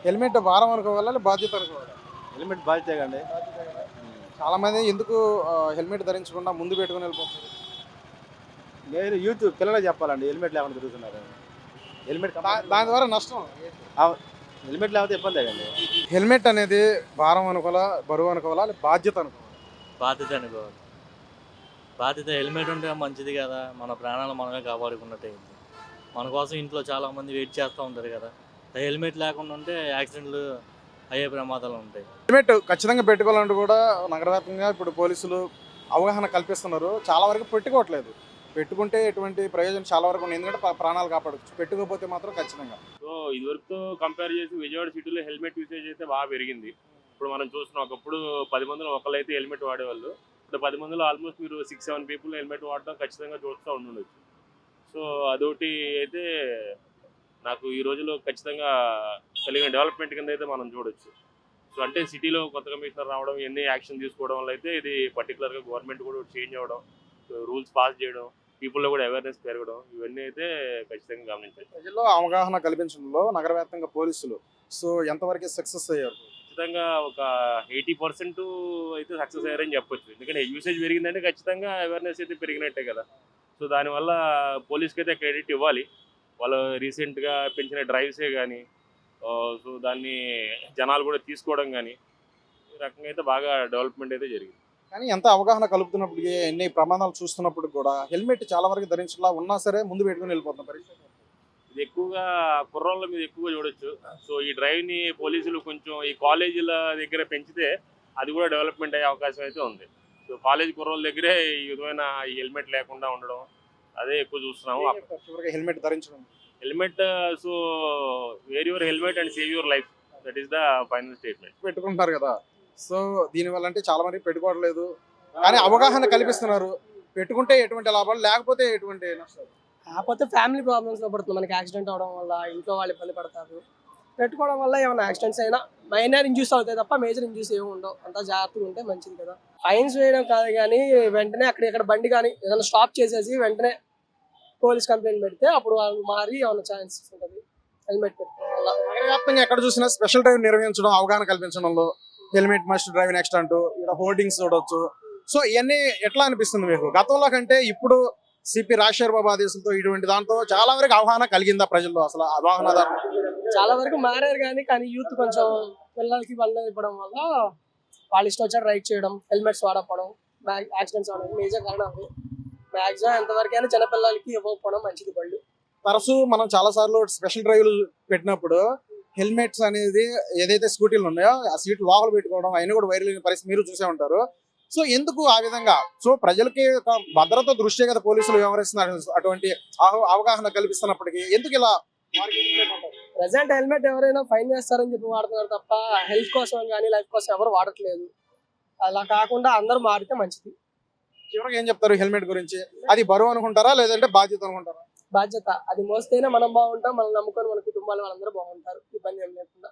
Helmet భారం అనుకోవాలా? బాధ్యత అనుకోవాలా? హెల్మెట్ బాధ్యత అండి. బాధ్యతే కదా! చాలా మంది ఎందుకు హెల్మెట్ ధరించకుండా ముందు పెట్టుకొని వెళ్ళిపోతున్నారు? నేను యూత్ పిల్లలకి చెప్పాలండి హెల్మెట్ లేకుండా తిరుగుతున్నారు. హెల్మెట్ దాని ద్వారా నష్టం ఏంటి? హెల్మెట్ లేకపోతే ఇబ్బందే కదండి. హెల్మెట్ అనేది భారం అనుకోవాలా? బరువు అనుకోవాలా? బాధ్యత అనుకోవాలా? బాధ్యత అనుకోవాలి. బాధ్యత హెల్మెట్ ఉంటే మంచిది కదా! మన ప్రాణాలు మనమే కాపాడుకున్నట్టు అయింది. మన కోసం ఇంట్లో చాలామంది వెయిట్ చేస్తూ ఉంటారు కదా! హెల్మెట్ లేకుండా ఉంటే యాక్సిడెంట్లు అయ్యే ప్రమాదాలు ఉంటాయి. హెల్మెట్ ఖచ్చితంగా పెట్టుకోవాలంటూ కూడా నగర వ్యాప్తంగా ఇప్పుడు పోలీసులు అవగాహన కల్పిస్తున్నారు. చాలా వరకు పెట్టుకోవట్లేదు. పెట్టుకుంటే ఎటువంటి ప్రయోజనం చాలా వరకు ఉంది. ఎందుకంటే ప్రాణాలు కాపాడొచ్చు. పెట్టుకోకపోతే మాత్రం ఖచ్చితంగా. సో ఇదివరకుతో కంపేర్ చేసి విజయవాడ సిటీలో హెల్మెట్ యూసేజ్ అయితే బాగా పెరిగింది. ఇప్పుడు మనం చూస్తున్నాం ఒకప్పుడు 10 మందిలో ఒకళ్ళైతే హెల్మెట్ వాడేవాళ్ళు. ఇప్పుడు 10 మందిలో ఆల్మోస్ట్ మీరు 6, 7 పీపుల్ హెల్మెట్ వాడడం ఖచ్చితంగా చూస్తూ ఉండుండొచ్చు. సో అదొకటి అయితే నాకు ఈ రోజుల్లో ఖచ్చితంగా కలిగిన డెవలప్మెంట్ కింద అయితే మనం చూడొచ్చు. సో అంటే సిటీలో కొత్త కమిషనర్ రావడం ఇవన్నీ యాక్షన్ తీసుకోవడం వల్ల అయితే ఇది పర్టికులర్గా గవర్నమెంట్ కూడా చేంజ్ అవ్వడం, రూల్స్ పాస్ చేయడం, పీపుల్లో కూడా అవేర్నెస్ పెరగడం ఇవన్నీ అయితే ఖచ్చితంగా గమనించాలి. ప్రజల్లో అవగాహన కల్పించడంలో నగర వ్యాప్తంగా పోలీసులు సో ఎంతవరకు సక్సెస్ అయ్యారు? ఖచ్చితంగా ఒక 80% అయితే సక్సెస్ అయ్యారని చెప్పొచ్చు. ఎందుకంటే యూసేజ్ పెరిగిందంటే ఖచ్చితంగా అవేర్నెస్ అయితే పెరిగినట్టే కదా. సో దానివల్ల పోలీస్కి అయితే క్రెడిట్ ఇవ్వాలి. వాళ్ళు రీసెంట్గా పెంచిన డ్రైవ్సే కానీ సో దాన్ని జనాలు కూడా తీసుకోవడం కానీ ఈ రకంగా అయితే బాగా డెవలప్మెంట్ అయితే జరిగింది. కానీ ఎంత అవగాహన కలుపుతున్నప్పటికీ ఎన్ని ప్రమాదాలు చూస్తున్నప్పుడు కూడా హెల్మెట్ చాలా వరకు ధరించలా ఉన్నా సరే ముందు పెట్టుకుని వెళ్ళిపోతున్న పరిస్థితి. ఇది ఎక్కువగా కుర్రోళ్ళ మీద ఎక్కువగా చూడొచ్చు. సో ఈ డ్రైవ్ని పోలీసులు కొంచెం ఈ కాలేజీల దగ్గర పెంచితే అది కూడా డెవలప్మెంట్ అయ్యే అవకాశం అయితే ఉంది. సో కాలేజ్ కుర్రోళ్ళ దగ్గరే ఈ విధమైన ఈ హెల్మెట్ లేకుండా ఉండడం అదే ఎక్కువ చూస్తున్నాము. చివరికి హెల్మెట్ ధరించడం helmet so where your helmet and save your life, that is the final statement. పెట్టుకుంటున్నారు కదా. సో దీనివల్ల అంటే చాలా మంది పెట్టుకోవట్లేదు. కానీ అవగాహన కల్పిస్తున్నారు. పెట్టుకుంటే ఎటువంటి లాభాలు, లేకపోతే ఎటువంటి నష్టాలు? కాకపోతే ఫ్యామిలీ ప్రాబ్లమ్స్లో పడుతుంది. మనకి యాక్సిడెంట్ అవడం వల్ల ఇంట్లో వాళ్ళు ఇబ్బంది పడతారు. పెట్టుకోవడం వల్ల ఏమైనా యాక్సిడెంట్స్ అయినా మైనర్ ఇంజ్యూస్ అవుతాయి తప్ప మేజర్ ఇంజ్యూస్ ఏమి ఉండవు. అంతా జాగ్రత్తగా ఉంటే మంచిది కదా. ఫైన్స్ వేయడం కాదు కానీ వెంటనే అక్కడ బండి కానీ ఏదైనా స్టాప్ చేసేసి వెంటనే పోలీస్ కంప్లైంట్ పెడితే అప్పుడు వాళ్ళు మారి ఏమైనా ఛాన్సెస్ ఉంటుంది హెల్మెట్ పెట్టుకోవడం వల్ల. నగర వ్యాప్తంగా ఎక్కడ చూసినా స్పెషల్ డ్రైవ్ నిర్వహించడం, అవగాహన కల్పించడంలో హెల్మెట్ మస్ట్ డ్రైవ్ నెక్స్ట్ అంటూ ఇక్కడ హోర్డింగ్స్ చూడొచ్చు. సో ఇవన్నీ ఎట్లా అనిపిస్తుంది మీకు? గతంలో కంటే ఇప్పుడు సిపి రాజశేఖర్ బాబు ఆదేశంతో ఇటువంటి దాంతో చాలా వరకు అవగాహన కలిగిందా ప్రజల్లో? అసలు అవగాహన చాలా వరకు మారారు కానీ యూత్ కొంచెం పిల్లలకి వల్ల ఇవ్వడం వల్ల వాళ్ళు ఇష్టం వచ్చారు రైడ్ చేయడం, హెల్మెట్స్ వాడకపోవడం, యాక్సిడెంట్స్ అవడం మేజర్ కారణం అవి. మ్యాక్సిమం ఎంతవరకైనా చిన్నపిల్లలకి ఇవ్వకపోవడం మంచిది. బళ్ళు తరచూ మనం చాలా సార్లు స్పెషల్ డ్రైవ్లు పెట్టినప్పుడు హెల్మెట్స్ అనేది ఏదైతే స్కూటీలు ఉన్నాయో ఆ సీట్ లోపల పెట్టుకోవడం అయినా కూడా వైరల్ అయిన పరిస్థితి మీరు చూసే ఉంటారు. సో ఎందుకు ఆ విధంగా? సో ప్రజలకి ఒక భద్రత దృష్ట్యా కదా పోలీసులు వ్యవహరిస్తున్నారు. అటువంటి అవగాహన కల్పిస్తున్నప్పటికీ ఎందుకు ఇలా ప్రెసెంట్ హెల్మెట్ ఎవరైనా ఫైన్ చేస్తారని చెప్పి వాడుతున్నారు తప్ప హెల్త్ కోసం కానీ లైఫ్ కోసం ఎవరు వాడట్లేదు. అలా కాకుండా అందరూ మారితే మంచిది. చివరికి ఏం చెప్తారు హెల్మెట్ గురించి? అది బరువు అనుకుంటారా లేదంటే బాధ్యత అనుకుంటారా? బాధ్యత. అది మోస్తేనే మనం బాగుంటాం, మనం నమ్ముకొని మన కుటుంబాలు వాళ్ళందరూ బాగుంటారు, ఇబ్బంది ఏం లేకుండా.